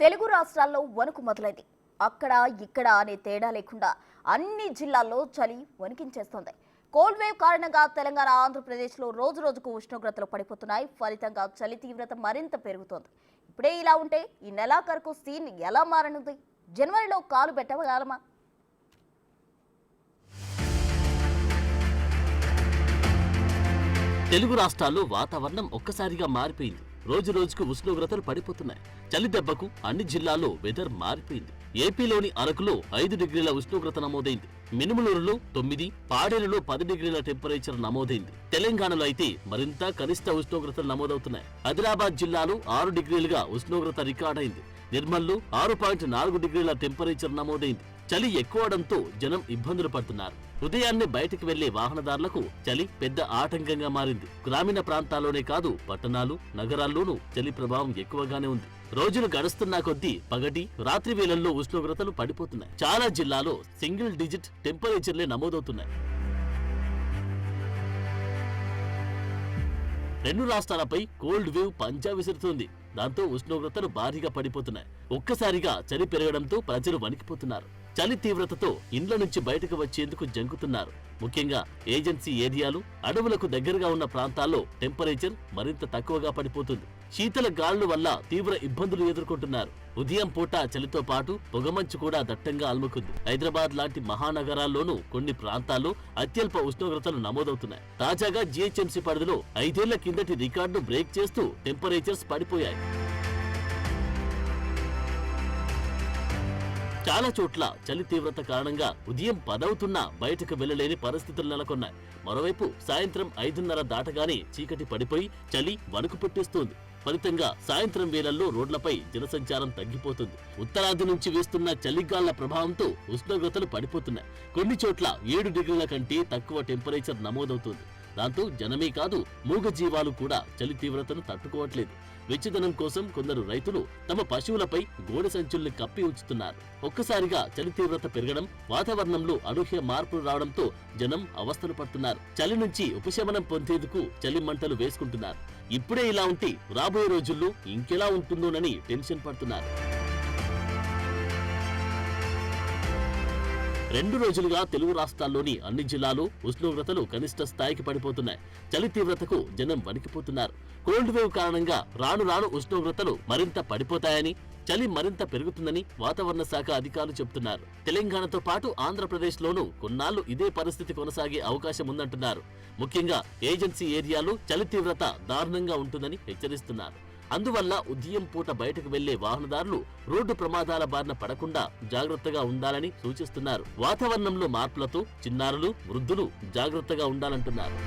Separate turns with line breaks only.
తెలుగు రాష్ట్రాల్లో వణుకు మొదలైంది. అక్కడ ఇక్కడ అనే తేడా లేకుండా అన్ని జిల్లాల్లో చలి వణికించేస్తోంది. కోల్డ్ వేవ్ కారణంగా తెలంగాణ, ఆంధ్రప్రదేశ్లో రోజు రోజుకు ఉష్ణోగ్రతలు పడిపోతున్నాయి. ఫలితంగా చలి తీవ్రత మరింత పెరుగుతోంది. ఇప్పుడే ఇలా ఉంటే ఈ నెలాఖరుకు సీన్ ఎలా మారనుంది? జనవరిలో కాలు పెట్టగలమా?
తెలుగు రాష్ట్రాల్లో వాతావరణం ఒక్కసారిగా మారిపోయింది. రోజు రోజుకు ఉష్ణోగ్రతలు పడిపోతున్నాయి. చలి దెబ్బకు అన్ని జిల్లాల్లో వెదర్ మారిపోయింది. ఏపీలోని అరకులో 5 డిగ్రీల ఉష్ణోగ్రత నమోదైంది. మినుములూరులో 9, పాడేరులో 10 డిగ్రీల టెంపరేచర్ నమోదైంది. తెలంగాణలో అయితే మరింత కనిష్ట ఉష్ణోగ్రతలు నమోదవుతున్నాయి. ఆదిలాబాద్ జిల్లాలో 6 డిగ్రీలుగా ఉష్ణోగ్రత రికార్డైంది. నిర్మల్లో 6.4 డిగ్రీల టెంపరేచర్ నమోదైంది. చలి ఎక్కువడంతో జనం ఇబ్బందులు పడుతున్నారు. ఉదయాన్నే బయటకు వెళ్లే వాహనదారులకు చలి పెద్ద ఆటంకంగా మారింది. గ్రామీణ ప్రాంతాల్లోనే కాదు, పట్టణాలు, నగరాల్లోనూ చలి ప్రభావం ఎక్కువగానే ఉంది. రోజులు గడుస్తున్నా కొద్దీ పగటి, రాత్రి వేళల్లో ఉష్ణోగ్రతలు పడిపోతున్నాయి. చాలా జిల్లాలో సింగిల్ డిజిట్ టెంపరేచర్లే నమోదవుతున్నాయి. రెండు రాష్ట్రాలపై కోల్డ్ వేవ్ పంజా విసురుతోంది. దాంతో ఉష్ణోగ్రతలు భారీగా పడిపోతున్నాయి. ఒక్కసారిగా చలి పెరగడంతో ప్రజలు వణికిపోతున్నారు. చలి తీవ్రతతో ఇండ్ల నుంచి బయటకు వచ్చేందుకు జంకుతున్నారు. ముఖ్యంగా ఏజెన్సీ ఏరియాలు, అడవులకు దగ్గరగా ఉన్న ప్రాంతాల్లో టెంపరేచర్ మరింత తక్కువగా పడిపోతుంది. శీతల గాలుల వల్ల తీవ్ర ఇబ్బందులు ఎదుర్కొంటున్నారు. ఉదయం పూట చలితో పాటు పొగమంచు కూడా దట్టంగా అలుముకుంది. హైదరాబాద్ లాంటి మహానగరాల్లోనూ కొన్ని ప్రాంతాల్లో అత్యల్ప ఉష్ణోగ్రతలు నమోదవుతున్నాయి. తాజాగా జీహెచ్ఎంసీ పరిధిలో 5 ఏళ్ల కిందటి రికార్డును బ్రేక్ చేస్తూ టెంపరేచర్స్ పడిపోయాయి. చాలా చోట్ల చలి తీవ్రత కారణంగా ఉదయం 10 అవుతున్నా బయటకు వెళ్లలేని పరిస్థితులు నెలకొన్నాయి. మరోవైపు సాయంత్రం 5:30 దాటగానే చీకటి పడిపోయి చలి వణుకు పుట్టిస్తోంది. ఫలితంగా సాయంత్రం వేళల్లో రోడ్లపై జనసంచారం తగ్గిపోతుంది. ఉత్తరాది నుంచి వీస్తున్న చలిగాళ్ల ప్రభావంతో ఉష్ణోగ్రతలు పడిపోతున్నాయి. కొన్ని చోట్ల 7 డిగ్రీల కంటే తక్కువ టెంపరేచర్ నమోదవుతుంది. దాంతో జనమే కాదు, మూగజీవాలు కూడా చలి తీవ్రతను తట్టుకోవట్లేదు. వెచ్చదనం కోసం కొందరు రైతులు తమ పశువులపై గోనె సంచుల్ని కప్పి ఉంచుతున్నారు. ఒక్కసారిగా చలి తీవ్రత పెరగడం, వాతావరణంలో అనూహ్య మార్పులు రావడంతో జనం అవస్థలు పడుతున్నారు. చలి నుంచి ఉపశమనం పొందేందుకు చలి మంటలు వేసుకుంటున్నారు. ఇప్పుడే ఇలా ఉంటే రాబోయే రోజుల్లో ఇంకెలా ఉంటుందోనని టెన్షన్ పడుతున్నారు. 2 రోజులుగా తెలుగు రాష్ట్రాల్లోని అన్ని జిల్లాలు ఉష్ణోగ్రతలు కనిష్ట స్థాయికి పడిపోతున్నాయి. చలి తీవ్రతకు జనం వణికిపోతున్నారు. కోల్డ్ వేవ్ కారణంగా రాను రాను ఉష్ణోగ్రతలు మరింత పడిపోతాయని, చలి మరింత పెరుగుతుందని వాతావరణ శాఖ అధికారులు చెబుతున్నారు. తెలంగాణతో పాటు ఆంధ్రప్రదేశ్లోనూ కొన్నాళ్లు ఇదే పరిస్థితి కొనసాగే అవకాశం ఉందంటున్నారు. ముఖ్యంగా ఏజెన్సీ ఏరియాలో చలి తీవ్రత దారుణంగా ఉంటుందని హెచ్చరిస్తున్నారు. అందువల్ల ఉదయం పూట బయటకు వెళ్లే వాహనదారులు రోడ్డు ప్రమాదాల బారిన పడకుండా జాగ్రత్తగా ఉండాలని సూచిస్తున్నారు. వాతావరణంలో మార్పులతో చిన్నారులు, వృద్ధులు జాగ్రత్తగా ఉండాలంటున్నారు.